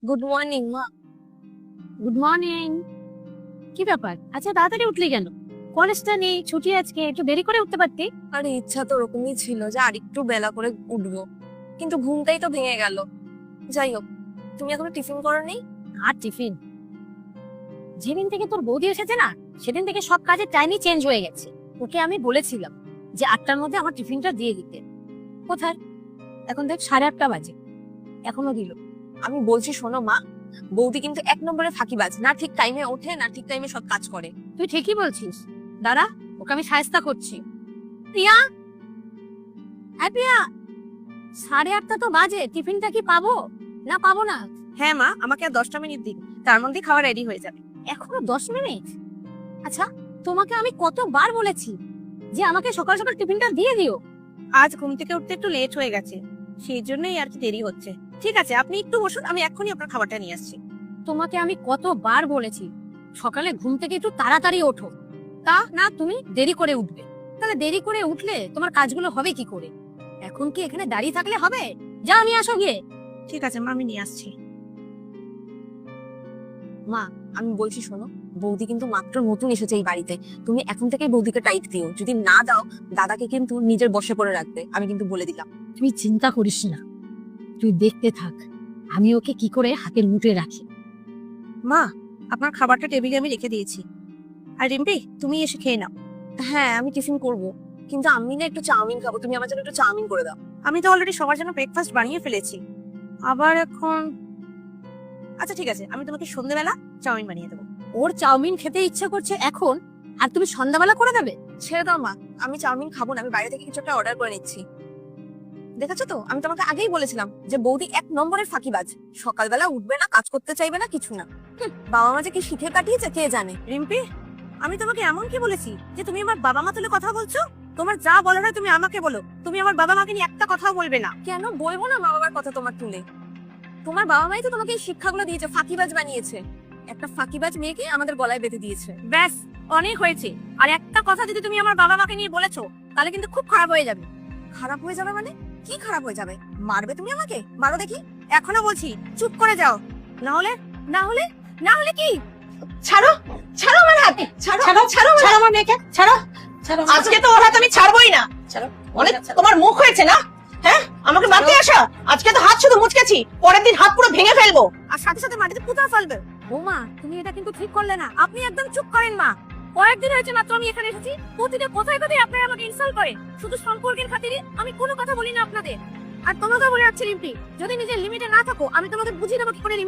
Good morning মা। Good morning. কি ব্যাপার, আচ্ছা তাড়াতাড়ি উঠলি কেন? কলেজটা নেই, ছুটি আজকে, একটু দেরি করে উঠতে পারতি। আরে ইচ্ছা তো ওরকমই ছিল যে আরেকটু বেলা করে উঠবো, কিন্তু ঘুমটাই তো ভেঙে গেল। যাই হোক, তুমি এখনো টিফিন করোনি? আর টিফিন? যেদিন থেকে তোর বৌদি এসেছে না, সেদিন থেকে সব কাজের টাইমই চেঞ্জ হয়ে গেছে। ওকে আমি বলেছিলাম যে 8টার মধ্যে আমার টিফিনটা দিয়ে দিতে। কোথায়? এখন দেখ 8:30 বাজে, এখনো দিল। আমি বলছি শোনো মা, বৌদি কিন্তু এক নম্বরে ফাঁকিবাজ, না ঠিক টাইমে ওঠে না ঠিক টাইমে সব কাজ করে। তুই ঠিকই বলছিস, দাঁড়া ওকে আমি সায়স্তা করছি। প্রিয়া, হ্যাঁ প্রিয়া, 8:30 তো বাজে, টিফিনটা কি পাবো না পাবো না? হ্যাঁ মা, আমাকে আর 10টা মিনিট দিন, তার মধ্যে খাওয়া রেডি হয়ে যাবে। এখনো 10 মিনিট? আচ্ছা, তোমাকে আমি কতবার বলেছি যে আমাকে সকাল সকাল টিফিনটা দিয়ে দিও। আজ ঘুম থেকে উঠতে একটু লেট হয়ে গেছে, সেই জন্যই আর কি দেরি হচ্ছে। ঠিক আছে, আপনি একটু বসুন, আমি এক্ষুনি আপনার খাবারটা নিয়ে আসছি। তোমাকে আমি কতবার বলেছি সকালে ঘুম থেকে একটু তাড়াতাড়ি ওঠো, তা না তুমি দেরি করে উঠবে। তাহলে দেরি করে উঠলে তোমার কাজগুলো হবে কি করে? এখন কি এখানে দাঁড়িয়ে থাকলে হবে? যাও নিয়ে আসো গিয়ে। ঠিক আছে মা, আমি নিয়ে আসছি। মা, আমি বলছি শোনো, বৌদি কিন্তু মাত্র নতুন এসেছে এই বাড়িতে। তুমি এখন থেকেই বৌদিকে টাইট দিও, যদি না দাও দাদাকে কিন্তু নিজের বশে করে রাখবে, আমি কিন্তু বলে দিলাম। তুই চিন্তা করিস না, তুই দেখতে থাক আমি ওকে কি করে হাতের মুঠোয় রাখি। মা, আপনার খাবারটা টেবিলে আমি রেখে দিয়েছি। আর রিম্পি, তুমি এসে খেয়ে নাও। হ্যাঁ, আমি টিফিন করব, কিন্তু আমি না একটু চাউমিন খাবো, তুমি আমার জন্য একটু চাউমিন করে দাও। আমি তো অলরেডি সবার জন্য ব্রেকফাস্ট বানিয়ে ফেলেছি, আবার এখন। আচ্ছা ঠিক আছে, আমি তোমাকে সন্ধ্যেবেলা চাউমিন বানিয়ে দেবো। ওর চাউমিন খেতে ইচ্ছা করছে এখন, আর তুমি সন্ধ্যাবেলা করে দেবে? ছেড়ে দাও মা, আমি চাউমিন খাবো না, আমি বাইরে থেকে কিছু একটা অর্ডার করে নিচ্ছি। দেখেছো তো, আমি তোমাকে আগেই বলেছিলাম যে বৌদি এক নম্বরের ফাঁকিবাজ। সকালবেলা উঠবে না, কাজ করতে চাইবে না, কিছু না। বাবা মা যে কি শিখে কাটিয়েছে কে জানে। রিম্পি, আমি তোমাকে এমন কি বলেছি যে তুমি আমার বাবা মা তুলে কথা বলছো? তোমার যা বলার হয় তুমি আমাকে বলো, তুমি আমার বাবা মাকে নিয়ে একটা কথাও বলবে না। কেন বলবো না মা বাবার কথা তোমার তুলে? তোমার বাবা মাই তো তোমাকে এই শিক্ষাগুলো দিয়েছে, ফাঁকিবাজ বানিয়েছে। একটা ফাঁকিবাজ মেয়েকে আমাদের গলায় বেঁধে দিয়েছে। ব্যাস, অনেক হয়েছে। আর একটা কথা যদি তুমি আমার বাবা মাকে নিয়ে বলেছো, তাহলে কিন্তু খুব খারাপ হয়ে যাবে। খারাপ হয়ে যাবে মানে? কি খারাপ হয়ে যাবে? মারবে তুমি আমাকে? মারো দেখি। এখনো বলছি চুপ করে যাও, না হলে না হলে না হলে কি? ছাড়ো, ছাড়ো আমার হাত, ছাড়ো, ছাড়ো, ছাড়ো আমার মেয়েকে, ছাড়ো, ছাড়ো। আজকে তো ওর হাত আমি ছাড়বোই না। ছাড়ো, অনেক তোমার মুখ হয়েছে না? হ্যাঁ, আমাকে মারতে আসা। আজকে তো হাত শুধু মুচকেছি, পরের দিন হাত পুরো ভেঙে ফেলবো। আর সাথে সাথে মাটিতে পুঁতা ফেলবে। বৌমা, তুমি এটা কিন্তু ঠিক করলে না। আপনি একদম চুপ করেন মা। কয়েকদিন হয়েছে মাত্র আমি এখানে এসেছি, প্রতিটা কোথায় কোথায় আপনারা আমাকে ইনসাল্ট করে। শুধু সম্পর্কের খাতিরে আমি কোনো কথা বলি না আপনাদের। আর তোমাকে বলে যাচ্ছি রিম্পি, যদি নিজের লিমিটে না থাকো আমি তোমাকে বুঝিয়ে দেবো কি করে limit